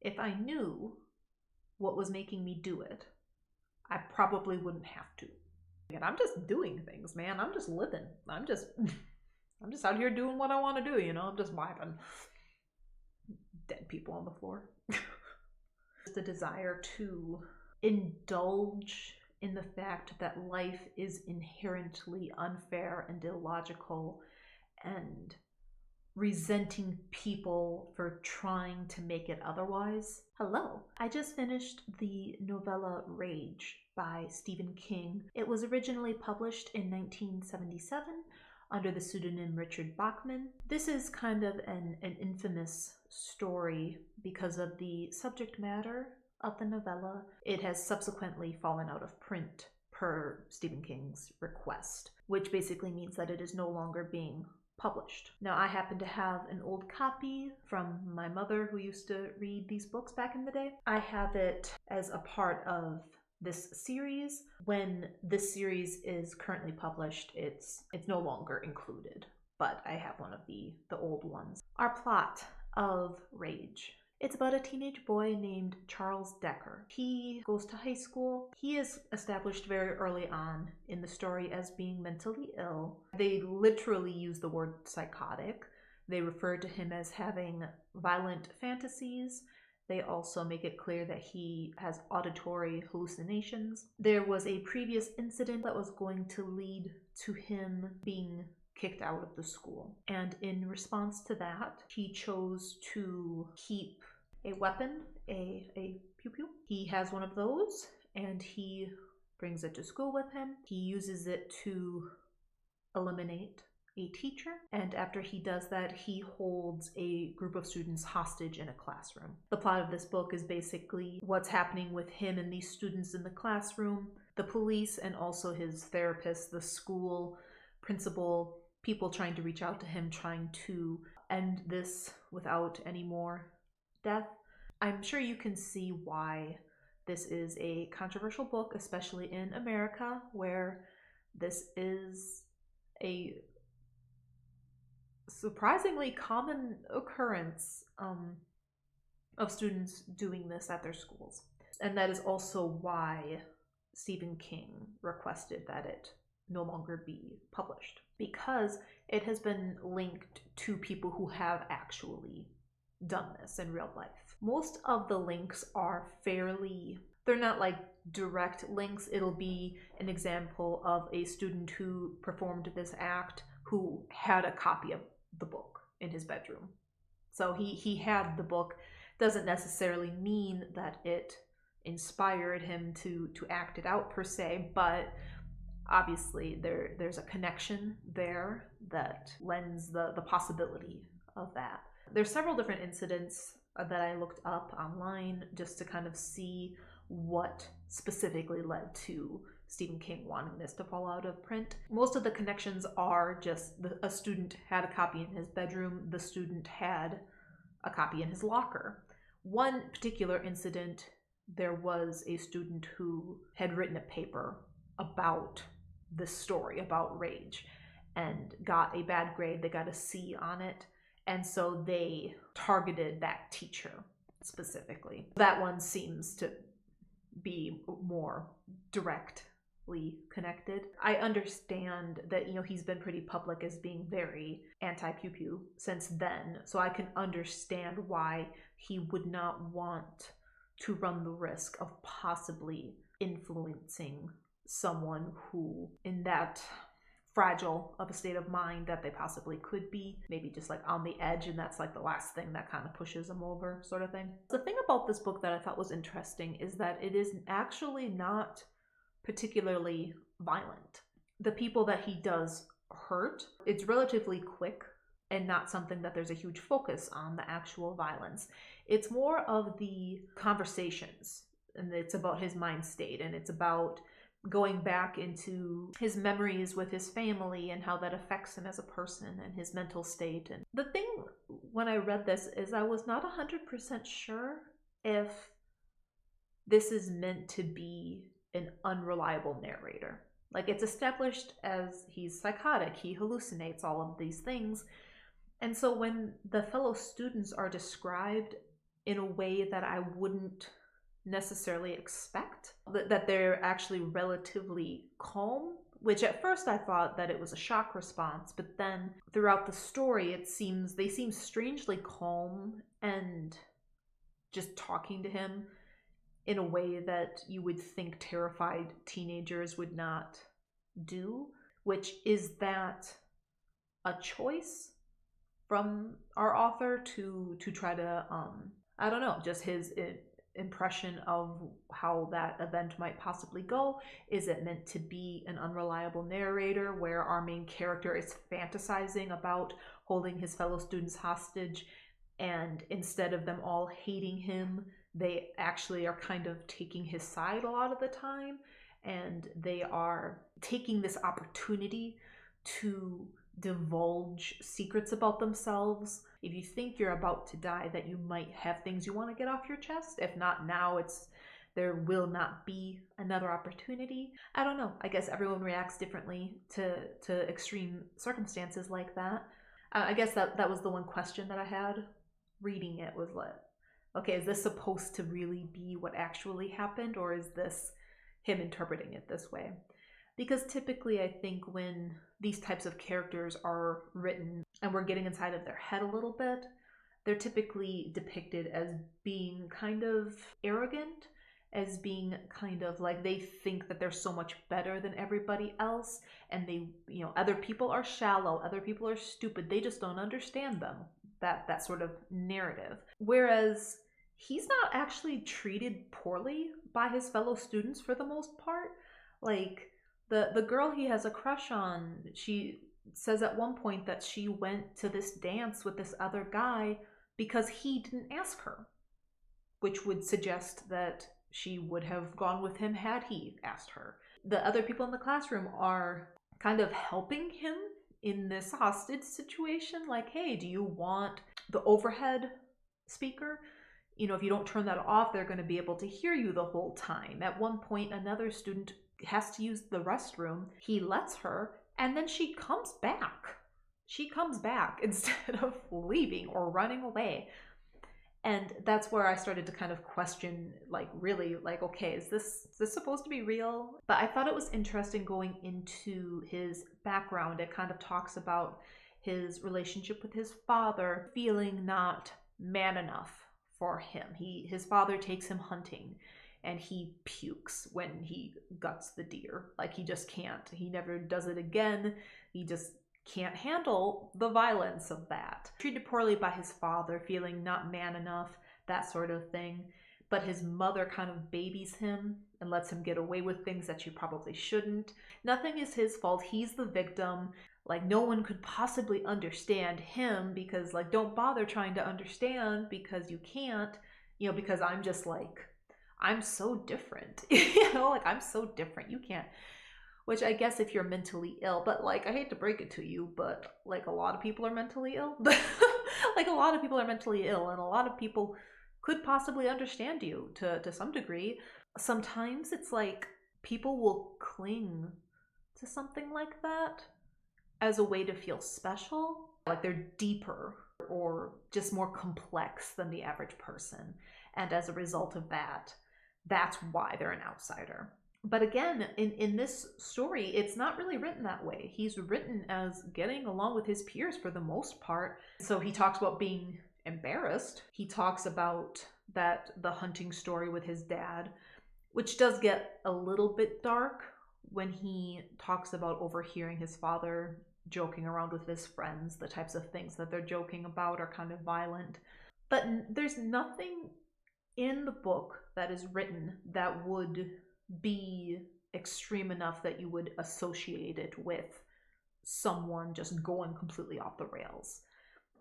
If I knew what was making me do it, I probably wouldn't have to. And I'm just doing things, man. I'm just living. I'm just out here doing what I want to do, you know? I'm just vibing. Dead people on the floor. Just a desire to indulge in the fact that life is inherently unfair and illogical, and resenting people for trying to make it otherwise. Hello. I just finished the novella Rage by Stephen King. It was originally published in 1977 under the pseudonym Richard Bachman. This is kind of an infamous story because of the subject matter of the novella. It has subsequently fallen out of print per Stephen King's request, which basically means that it is no longer being published. Now, I happen to have an old copy from my mother, who used to read these books back in the day. I have it as a part of this series. When this series is currently published, it's no longer included, but I have one of the old ones. Our plot of Rage. It's about a teenage boy named Charles Decker. He goes to high school. He is established very early on in the story as being mentally ill. They literally use the word psychotic. They refer to him as having violent fantasies. They also make it clear that he has auditory hallucinations. There was a previous incident that was going to lead to him being kicked out of the school. And in response to that, he chose to keep a weapon, a pew-pew. He has one of those, and he brings it to school with him. He uses it to eliminate a teacher, and after he does that, he holds a group of students hostage in a classroom. The plot of this book is basically what's happening with him and these students in the classroom, the police, and also his therapist, the school principal, people trying to reach out to him, trying to end this without any more death. I'm sure you can see why this is a controversial book, especially in America, where this is a surprisingly common occurrence of students doing this at their schools. And that is also why Stephen King requested that it no longer be published, because it has been linked to people who have actually done this in real life. Most of the links are they're not like direct links. It'll be an example of a student who performed this act who had a copy of the book in his bedroom. So he had the book. Doesn't necessarily mean that it inspired him to act it out per se, but obviously there's a connection there that lends the possibility of that. There's several different incidents that I looked up online just to kind of see what specifically led to Stephen King wanting this to fall out of print. Most of the connections are just a student had a copy in his bedroom, the student had a copy in his locker. One particular incident, there was a student who had written a paper about this story, about Rage, and got a bad grade. They got a C on it, and so they targeted that teacher specifically. That one seems to be more directly connected. I understand that, he's been pretty public as being very anti-pew-pew since then, so I can understand why he would not want to run the risk of possibly influencing someone who, in that fragile of a state of mind that they possibly could be, maybe just like on the edge, and that's like the last thing that kind of pushes them over, sort of thing. The thing about this book that I thought was interesting is that it is actually not particularly violent. The people that he does hurt, it's relatively quick and not something that there's a huge focus on the actual violence. It's more of the conversations, and it's about his mind state, and it's about going back into his memories with his family and how that affects him as a person and his mental state. And the thing when I read this is I was not 100% sure if this is meant to be an unreliable narrator. Like, it's established as he's psychotic, he hallucinates, all of these things. And so when the fellow students are described in a way that I wouldn't necessarily expect. That they're actually relatively calm, which at first I thought that it was a shock response, but then throughout the story they seem strangely calm and just talking to him in a way that you would think terrified teenagers would not do, which is that a choice from our author to try to I don't know, just his impression of how that event might possibly go. Is it meant to be an unreliable narrator where our main character is fantasizing about holding his fellow students hostage, and instead of them all hating him, they actually are kind of taking his side a lot of the time, and they are taking this opportunity to divulge secrets about themselves. If you think you're about to die, that you might have things you want to get off your chest. If not now, there will not be another opportunity. I don't know. I guess everyone reacts differently to extreme circumstances like that. I guess that was the one question that I had reading it, was like, okay, is this supposed to really be what actually happened, or is this him interpreting it this way? Because typically I think when these types of characters are written and we're getting inside of their head a little bit, they're typically depicted as being kind of arrogant, as being kind of like they think that they're so much better than everybody else, and they, other people are shallow, other people are stupid, they just don't understand them. That sort of narrative. Whereas he's not actually treated poorly by his fellow students for the most part. Like, the girl he has a crush on, she says at one point that she went to this dance with this other guy because he didn't ask her, which would suggest that she would have gone with him had he asked her. The other people in the classroom are kind of helping him in this hostage situation, like, hey, do you want the overhead speaker? If you don't turn that off, they're going to be able to hear you the whole time. At one point, another student has to use the restroom. He lets her, and then she comes back. She comes back instead of leaving or running away. And that's where I started to kind of question, like, really, like, okay, is this supposed to be real? But I thought it was interesting going into his background. It kind of talks about his relationship with his father feeling not man enough for him. His father takes him hunting, and he pukes when he guts the deer. Like, he just can't. He never does it again. He just can't handle the violence of that. Treated poorly by his father, feeling not man enough, that sort of thing. But his mother kind of babies him and lets him get away with things that she probably shouldn't. Nothing is his fault. He's the victim. Like, no one could possibly understand him because, like, don't bother trying to understand because you can't, because I'm just like, I'm so different. Like, I'm so different. You can't. Which I guess if you're mentally ill, but like, I hate to break it to you, but like, a lot of people are mentally ill. Like, a lot of people are mentally ill, and a lot of people could possibly understand you to some degree. Sometimes it's like people will cling to something like that as a way to feel special, like they're deeper or just more complex than the average person. And as a result of that, that's why they're an outsider. But again, in this story, it's not really written that way. He's written as getting along with his peers for the most part. So he talks about being embarrassed. He talks about the hunting story with his dad, which does get a little bit dark when he talks about overhearing his father joking around with his friends. The types of things that they're joking about are kind of violent. But there's nothing in the book that is written that would be extreme enough that you would associate it with someone just going completely off the rails.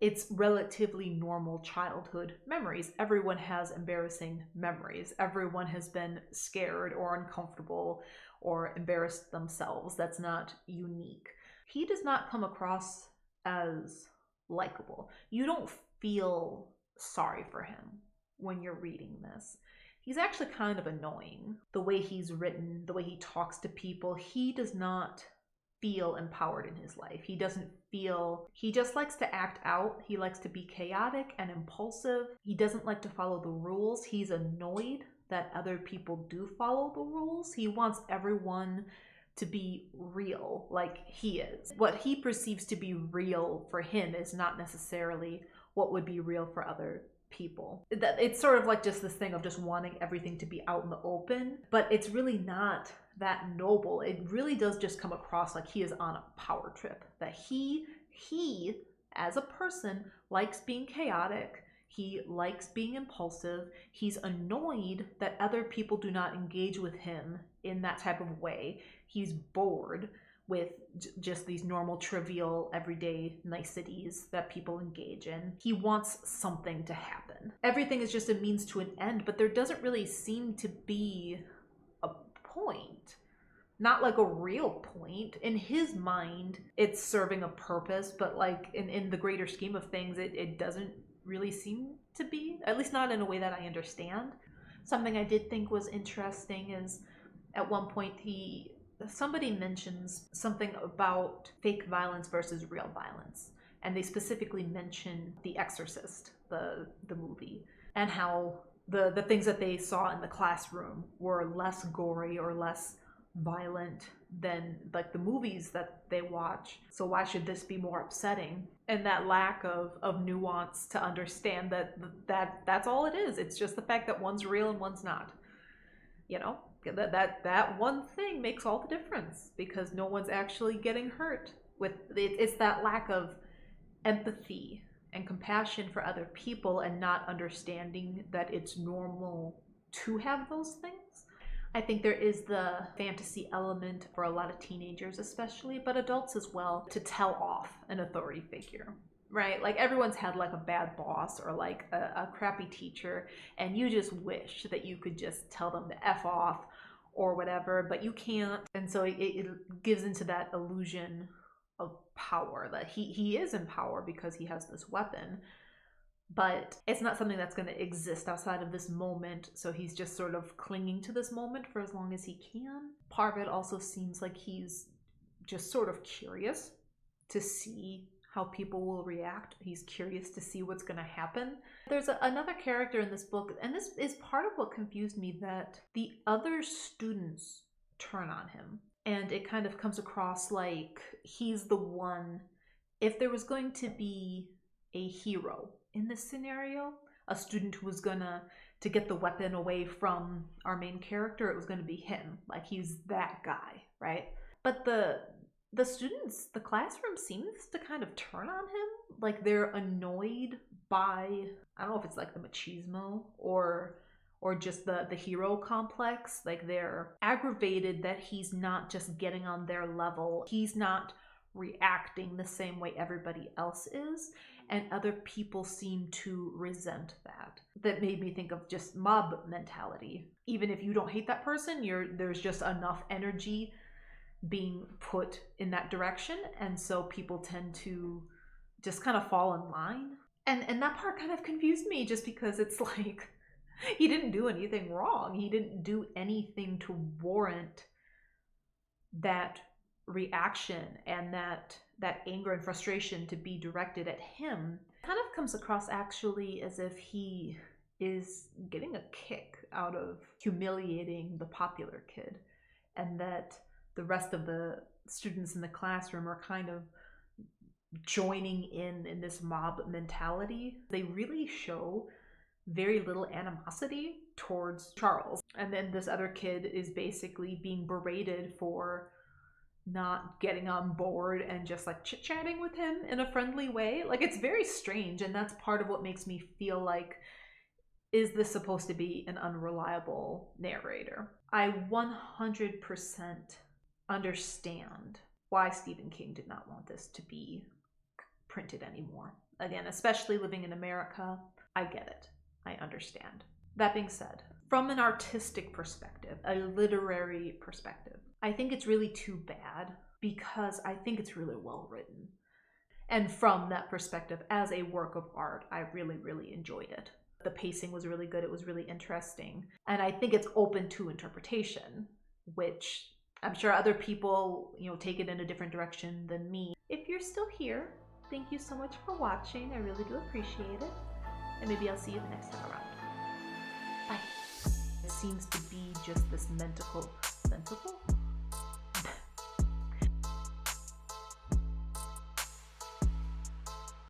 It's relatively normal childhood memories. Everyone has embarrassing memories. Everyone has been scared or uncomfortable or embarrassed themselves. That's not unique. He does not come across as likable. You don't feel sorry for him when you're reading this. He's actually kind of annoying. The way he's written, the way he talks to people, he does not feel empowered in his life. He doesn't feel, he just likes to act out. He likes to be chaotic and impulsive. He doesn't like to follow the rules. He's annoyed that other people do follow the rules. He wants everyone to be real like he is. What he perceives to be real for him is not necessarily what would be real for other people. It's sort of like just this thing of just wanting everything to be out in the open, but it's really not that noble. It really does just come across like he is on a power trip, that he as a person likes being chaotic. He likes being impulsive. He's annoyed that other people do not engage with him in that type of way. He's bored with just these normal, trivial, everyday niceties that people engage in. He wants something to happen. Everything is just a means to an end, but there doesn't really seem to be a point. Not like a real point. In his mind, it's serving a purpose, but like in the greater scheme of things, it doesn't really seem to be, at least not in a way that I understand. Something I did think was interesting is at one point somebody mentions something about fake violence versus real violence, and they specifically mention The Exorcist, the movie, and how the things that they saw in the classroom were less gory or less violent than like the movies that they watch. So why should this be more upsetting? And that lack of nuance to understand that's all it is. It's just the fact that one's real and one's not. You know, that one thing makes all the difference because no one's actually getting hurt. With it's that lack of empathy and compassion for other people and not understanding that it's normal to have those things. I think there is the fantasy element for a lot of teenagers especially, but adults as well, to tell off an authority figure, right? Like everyone's had like a bad boss or like a crappy teacher, and you just wish that you could just tell them to F off or whatever, but you can't. And so it gives into that illusion of power, that he is in power because he has this weapon, but it's not something that's going to exist outside of this moment. So he's just sort of clinging to this moment for as long as he can. Part of it also seems like he's just sort of curious to see how people will react. He's curious to see what's going to happen. There's another character in this book, and this is part of what confused me, that the other students turn on him. And it kind of comes across like he's the one, if there was going to be a hero in this scenario, a student who was gonna to get the weapon away from our main character, it was gonna be him. Like he's that guy, right? But the students, the classroom seems to kind of turn on him. Like they're annoyed by, I don't know if it's like the machismo or just the hero complex. Like they're aggravated that he's not just getting on their level. He's not reacting the same way everybody else is, and other people seem to resent that. That made me think of just mob mentality. Even if you don't hate that person, there's just enough energy being put in that direction, and so people tend to just kind of fall in line. And that part kind of confused me, just because it's like he didn't do anything wrong. He didn't do anything to warrant that reaction and that anger and frustration to be directed at him. It kind of comes across actually as if he is getting a kick out of humiliating the popular kid, and that the rest of the students in the classroom are kind of joining in this mob mentality. They really show very little animosity towards Charles. And then this other kid is basically being berated for not getting on board and just like chit-chatting with him in a friendly way. Like it's very strange, and that's part of what makes me feel like, is this supposed to be an unreliable narrator? I 100% understand why Stephen King did not want this to be printed anymore. Again, especially living in America, I get it. I understand. That being said, from an artistic perspective, a literary perspective, I think it's really too bad, because I think it's really well written. And from that perspective, as a work of art, I really, really enjoyed it. The pacing was really good. It was really interesting. And I think it's open to interpretation, which I'm sure other people, take it in a different direction than me. If you're still here, thank you so much for watching. I really do appreciate it. And maybe I'll see you the next time around. Bye. It seems to be just this mentical